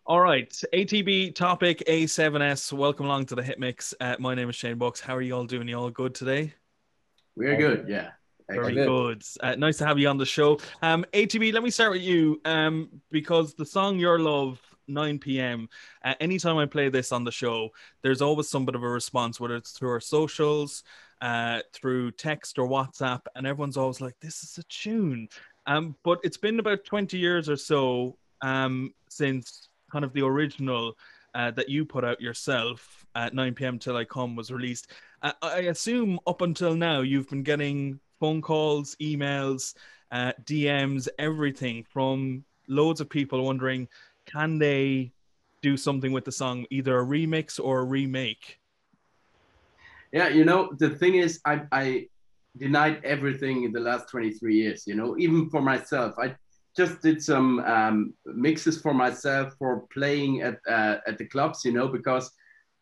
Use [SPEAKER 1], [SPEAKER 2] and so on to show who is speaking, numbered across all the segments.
[SPEAKER 1] All right, ATB topic A7S. Welcome along to the Hit Mix. My name is Shane Bucks. How are you all doing? You all good today?
[SPEAKER 2] We're
[SPEAKER 3] All
[SPEAKER 2] good.
[SPEAKER 3] good.
[SPEAKER 2] Yeah.
[SPEAKER 3] All
[SPEAKER 1] Very
[SPEAKER 2] Excellent.
[SPEAKER 3] good.
[SPEAKER 1] good. Nice to have you on the show. ATB, let me start with you. Because the song Your Love, 9 p.m. Anytime I play this on the show, there's always some bit of a response, whether it's through our socials, through text or WhatsApp, and everyone's always like, "This is a tune." But it's been about 20 years or so since kind of the original that you put out yourself at 9 p.m. Till I Come was released. I assume up until now you've been getting phone calls, emails, DMs, everything from loads of people wondering, can they do something with the song, either a remix or a remake?
[SPEAKER 2] Yeah. The thing is, I denied everything in the last 23 years, even for myself. I just did some mixes for myself for playing at the clubs, because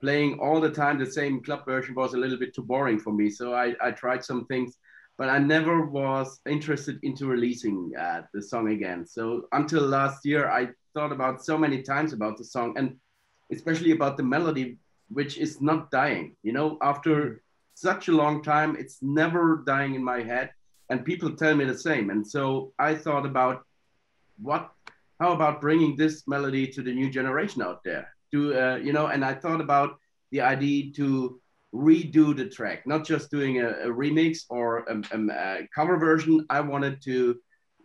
[SPEAKER 2] playing all the time the same club version was a little bit too boring for me. So I tried some things, but I never was interested into releasing the song again. So until last year, I thought about so many times about the song and especially about the melody, which is not dying. After such a long time, it's never dying in my head. And people tell me the same. And so I thought about what, how about bringing this melody to the new generation out there? And I thought about the idea to redo the track, not just doing a remix or a cover version. I wanted to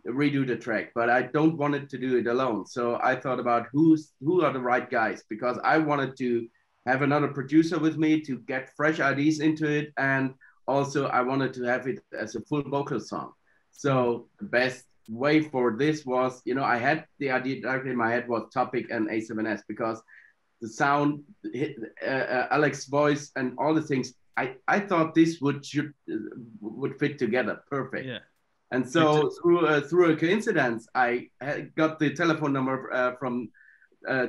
[SPEAKER 2] redo the track, but I don't want it to do it alone. So I thought about who are the right guys, because I wanted to have another producer with me to get fresh ideas into it, and also I wanted to have it as a full vocal song. So the best way for this was, I had the idea directly in my head was Topic and A7S, because the sound, Alex's voice, and all the things. I thought this would fit together perfect.
[SPEAKER 1] Yeah.
[SPEAKER 2] And
[SPEAKER 1] It's
[SPEAKER 2] so through a coincidence, I got the telephone number from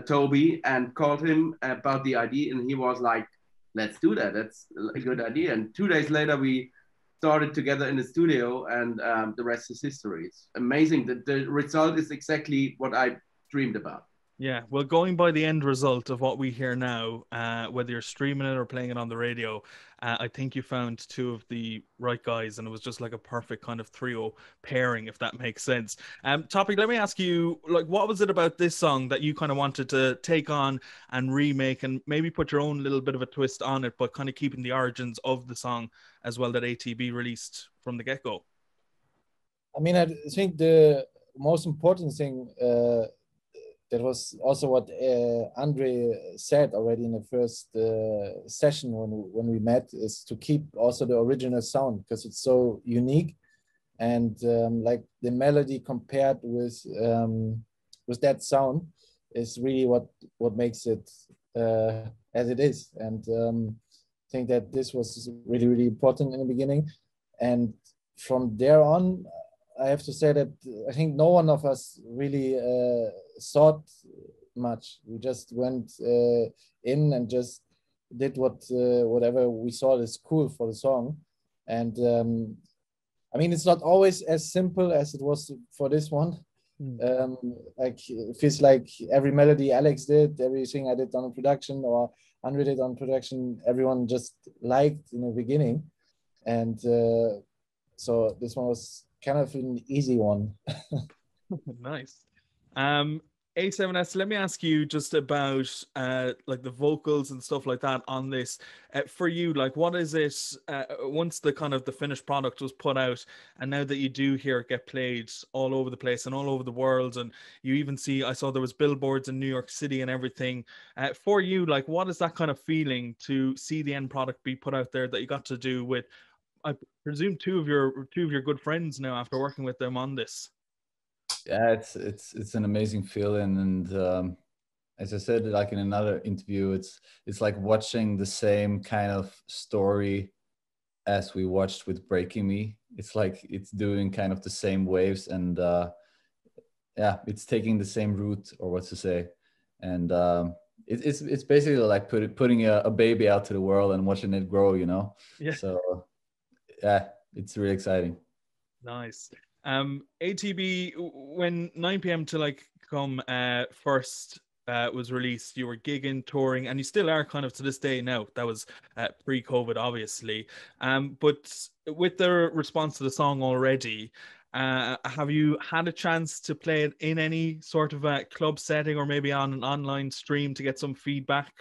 [SPEAKER 2] Toby and called him about the idea, and he was like, "Let's do that. That's a good idea." And 2 days later, we started together in the studio, and the rest is history. It's amazing that the result is exactly what I dreamed about.
[SPEAKER 1] Yeah, well, going by the end result of what we hear now, whether you're streaming it or playing it on the radio, I think you found two of the right guys, and it was just like a perfect kind of trio pairing, if that makes sense. Topic, let me ask you, like, what was it about this song that you kind of wanted to take on and remake, and maybe put your own little bit of a twist on it, but kind of keeping the origins of the song as well that ATB released from the get-go?
[SPEAKER 3] I mean, I think the most important thing that was also what Andre said already in the first session when we met, is to keep also the original sound, because it's so unique, and like the melody compared with that sound is really what makes it as it is. And I think that this was really important in the beginning, and from there on, I have to say that I think no one of us really thought much. We just went in and just did whatever we thought is cool for the song. And I mean, it's not always as simple as it was for this one. Um, like it feels like every melody Alex did, everything I did on the production or Andre did on production, everyone just liked in the beginning. And so this one was kind of an easy one.
[SPEAKER 1] Nice. Um, A7S, let me ask you just about like the vocals and stuff like that on this. For you, like what is it once the kind of the finished product was put out, and now that you do hear it get played all over the place and all over the world, and you even see, I saw there was billboards in New York City and everything. For you, like what is that kind of feeling to see the end product be put out there that you got to do with, I presume, two of your good friends now after working with them on this?
[SPEAKER 4] Yeah, it's an amazing feeling, and as I said, like in another interview, it's like watching the same kind of story as we watched with Breaking Me. It's like it's doing kind of the same waves, and yeah, it's taking the same route, or what to say, and it's basically like putting a baby out to the world and watching it grow, you know.
[SPEAKER 1] Yeah.
[SPEAKER 4] So yeah, it's really exciting.
[SPEAKER 1] Nice. ATB, when 9 p.m. to like come first was released, you were gigging, touring, and you still are kind of to this day now. That was pre-COVID, obviously. But with the response to the song already, have you had a chance to play it in any sort of a club setting or maybe on an online stream to get some feedback?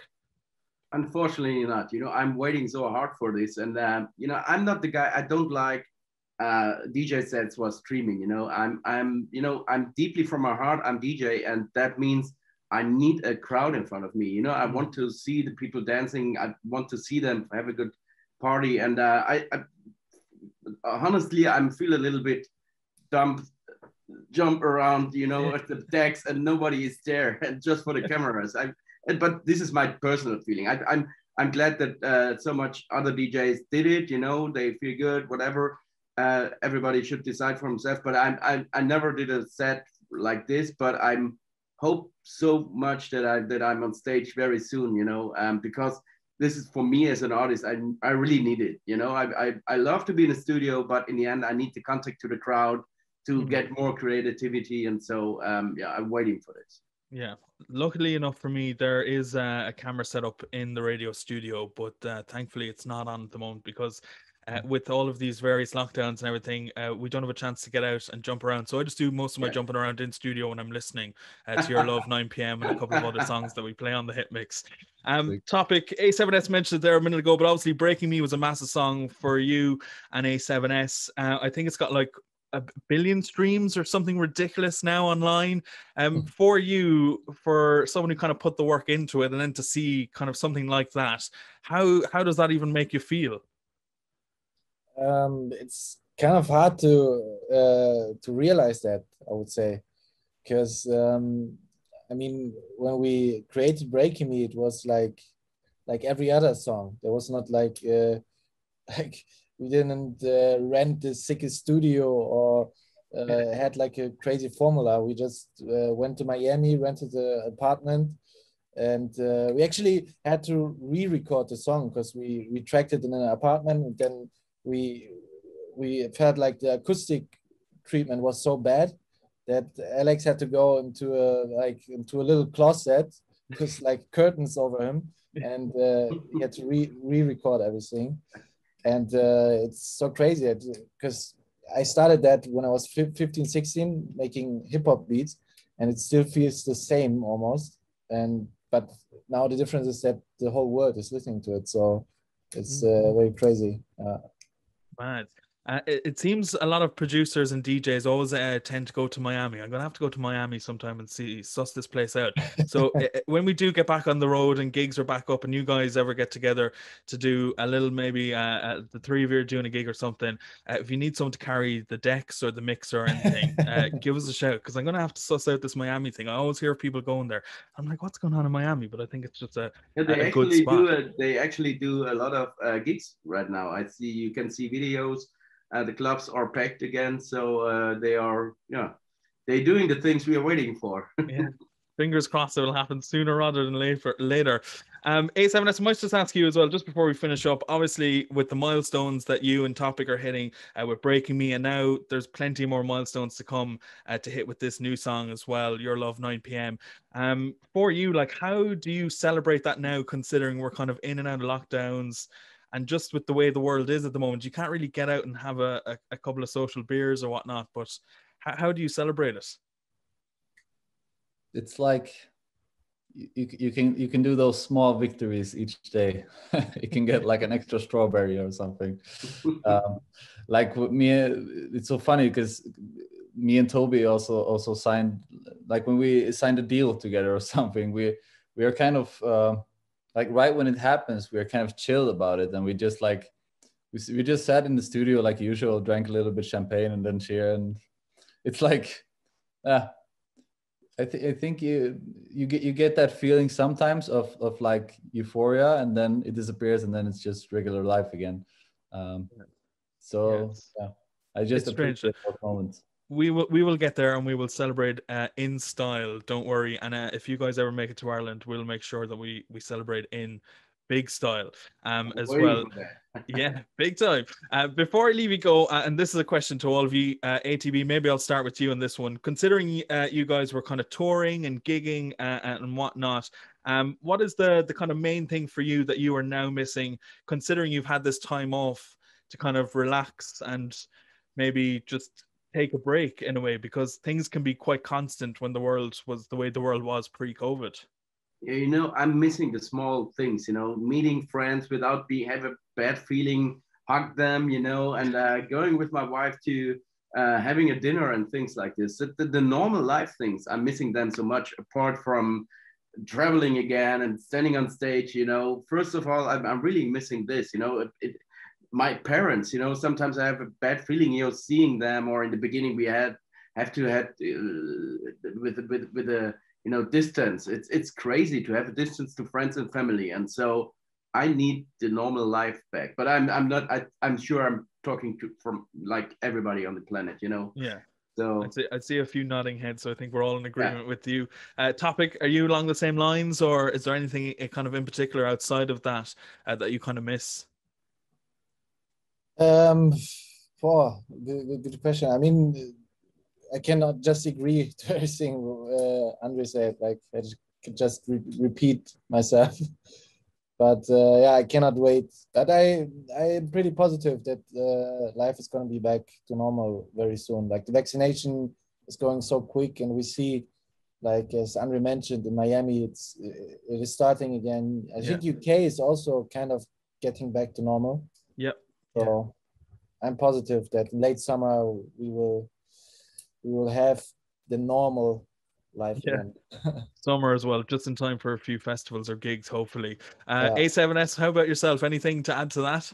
[SPEAKER 2] Unfortunately not. I'm waiting so hard for this, and I'm not the guy. I don't like DJ sets while streaming. I'm deeply from my heart. I'm DJ, and that means I need a crowd in front of me. I want to see the people dancing. I want to see them have a good party, and I honestly, I feel a little bit jump around, at the decks, and nobody is there, and just for the cameras. But this is my personal feeling. I'm glad that so much other DJs did it. They feel good, whatever. Everybody should decide for himself. But I never did a set like this. But I'm hope so much that I'm on stage very soon. Because this is for me as an artist. I really need it. I love to be in a studio, but in the end, I need the contact to the crowd to get more creativity. And so I'm waiting for this.
[SPEAKER 1] Yeah, luckily enough for me, there is a camera set up in the radio studio, but thankfully it's not on at the moment because with all of these various lockdowns and everything, we don't have a chance to get out and jump around. So I just do most of my jumping around in studio when I'm listening to Your Love 9 p.m. and a couple of other songs that we play on the hit mix. Topic A7S mentioned it there a minute ago, but obviously Breaking Me was a massive song for you and A7S. I think it's got like a billion streams or something ridiculous now online. For you, for someone who kind of put the work into it, and then to see kind of something like that, how does that even make you feel?
[SPEAKER 3] It's kind of hard to realize that, I would say, because I mean, when we created Breaking Me, it was like every other song. There was not like like we didn't rent the sickest studio or had like a crazy formula. We just went to Miami, rented an apartment, and we actually had to re-record the song because we tracked it in an apartment, and then we felt like the acoustic treatment was so bad that Alex had to go into a little closet with like curtains over him, and he had to re-record everything. And it's so crazy because I started that when I was 15, 16, making hip hop beats, and it still feels the same almost. But now the difference is that the whole world is listening to it. So it's very crazy.
[SPEAKER 1] Mad. It seems a lot of producers and DJs always tend to go to Miami. I'm gonna have to go to Miami sometime and suss this place out. So when we do get back on the road and gigs are back up, and you guys ever get together to do a little, maybe the three of you are doing a gig or something, if you need someone to carry the decks or the mix or anything, give us a shout, because I'm gonna have to suss out this Miami thing. I always hear people going there. I'm like, what's going on in Miami? But I think it's just a good spot.
[SPEAKER 2] They actually do a lot of gigs right now. You can see videos. The clubs are packed again, so they're doing the things we are waiting for.
[SPEAKER 1] Yeah. Fingers crossed it will happen sooner rather than later. A7S, I might just ask you as well, just before we finish up, obviously with the milestones that you and Topic are hitting with Breaking Me, and now there's plenty more milestones to come to hit with this new song as well, Your Love 9 p.m. For you, like, how do you celebrate that now, considering we're kind of in and out of lockdowns? And just with the way the world is at the moment, you can't really get out and have a couple of social beers or whatnot. But how do you celebrate it?
[SPEAKER 4] It's like you can do those small victories each day. You can get like an extra strawberry or something. Like with me, it's so funny because me and Toby also signed, like when we signed a deal together or something. We are kind of like right when it happens, we are kind of chill about it, and we just like we just sat in the studio like usual, drank a little bit champagne and then cheer, and it's like, I think you get that feeling sometimes of like euphoria, and then it disappears, and then it's just regular life again. So yeah, I just appreciate those moments.
[SPEAKER 1] We will get there, and we will celebrate in style. Don't worry. And if you guys ever make it to Ireland, we'll make sure that we celebrate in big style
[SPEAKER 2] I'm
[SPEAKER 1] as
[SPEAKER 2] waiting
[SPEAKER 1] well.
[SPEAKER 2] for that.
[SPEAKER 1] Yeah, big time. Before I leave you go, and this is a question to all of you, ATB, maybe I'll start with you on this one. Considering you guys were kind of touring and gigging and whatnot, what is the kind of main thing for you that you are now missing, considering you've had this time off to kind of relax and maybe just take a break in a way, because things can be quite constant when the world was the way the world was pre-COVID.
[SPEAKER 2] Yeah, you know, I'm missing the small things, you know, meeting friends without have a bad feeling, hug them, you know, and going with my wife to having a dinner and things like this. The normal life things, I'm missing them so much, apart from traveling again and standing on stage, you know. First of all, I'm really missing this, you know. My parents, you know, sometimes I have a bad feeling, you know, seeing them, or in the beginning we have to have with a, you know, distance. It's crazy to have a distance to friends and family, and so I need the normal life back. But I'm not. I'm sure I'm talking to from like everybody on the planet, you know.
[SPEAKER 1] Yeah.
[SPEAKER 2] So
[SPEAKER 1] I'd see a few nodding heads, so I think we're all in agreement with you. Topic, are you along the same lines, or is there anything kind of in particular outside of that that you kind of miss?
[SPEAKER 3] For good question. I mean, I cannot just agree to everything Andre said. Like, I could just repeat myself. But yeah, I cannot wait. But I am pretty positive that life is going to be back to normal very soon. Like, the vaccination is going so quick, and we see, like as Andre mentioned, in Miami, it is starting again. I think UK is also kind of getting back to normal.
[SPEAKER 1] Yep.
[SPEAKER 3] So I'm positive that late summer we will have the normal life again.
[SPEAKER 1] Summer as well, just in time for a few festivals or gigs, hopefully. A7S, how about yourself? Anything to add to that?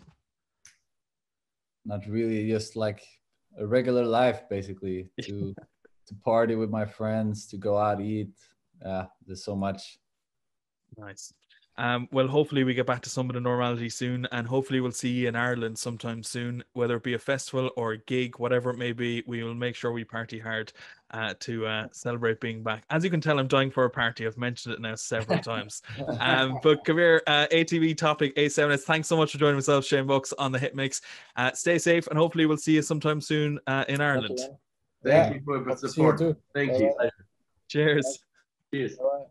[SPEAKER 4] Not really, just like a regular life, basically, to party with my friends, to go out eat. There's so much.
[SPEAKER 1] Nice. Well, hopefully we get back to some of the normality soon, and hopefully we'll see you in Ireland sometime soon, whether it be a festival or a gig, whatever it may be. We will make sure we party hard to celebrate being back. As you can tell, I'm dying for a party. I've mentioned it now several times. But come here, ATB topic A7S. Thanks so much for joining myself, Shane Bucks, on the Hit Mix. Stay safe, and hopefully we'll see you sometime soon in Ireland.
[SPEAKER 2] Thank you for the support. Thank you.
[SPEAKER 1] Cheers.
[SPEAKER 2] Cheers.
[SPEAKER 3] Bye.